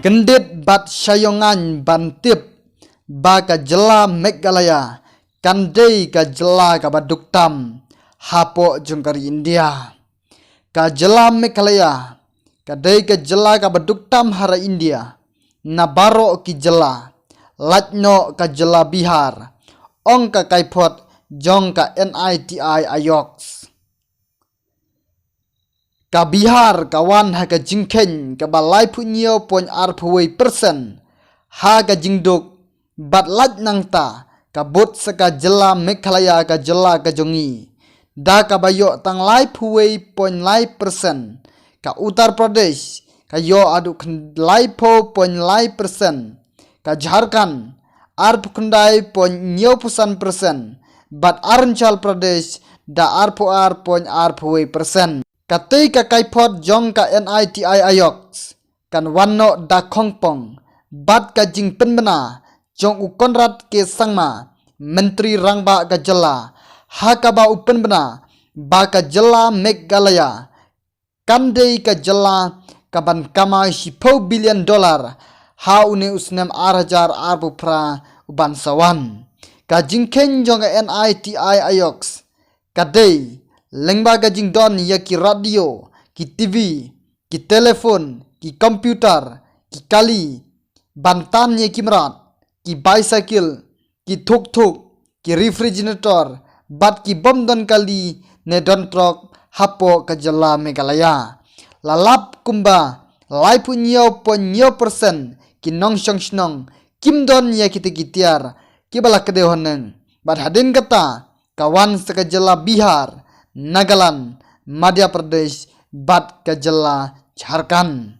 Gendit bat Syayongan Bantip ba ka jela Meghalaya kandei ka jela ka Baduktam hapo jungkari India. Ka jela Meghalaya kadai ka jela ka Baduktam hara India nabaro ki jela latno ka jela Bihar ong ka kaipot jong ka NITI ayoks. Ka Bihar kawan ha ka jingken ka balai punyo pon arphuwei persen ha ka jingduk bat lat nang ta ka bot sa ka jela Meghalaya ka jela ka jongi da ka bayo tang lai phuwei pon lai persen ka Uttar Pradesh ka yo adu lai pho pon lai persen ka Jharkhand arpukundai pon nyo pusan persen bat Arunachal Pradesh da pon arphuwei persen. Katei ka kaipot jong ka NITI ayoks kan wanno da khongpong bat ka jingpen bena jong ukonrat ke sangma menteri rangba ka jela ha ka ba upen bena ba ka jela Meghalaya kandei ka jela ka ban kama $10 billion ha une usnem arhajar arbupra uban sawan ka jingken jong ka NITI ayoks kadei lengba ka jingdon ya ki radio, ki TV, ki telefon, ki komputer, ki kali, bantan ya ki merat, ki bicycle, ki thuk-thuk, ki refrigerator, bat ki bom don kali ne don trok hapo ka jela Meghalaya. Lalap kumba, lai punyo ponyo persen, ki nong syong snong, kim don ya kita kitiar, ki balak kedehoneng. Bat hadin kata, kawan sa ka jela Bihar, Nagaland, Madhya Pradesh, bat ka jela Jharkhand.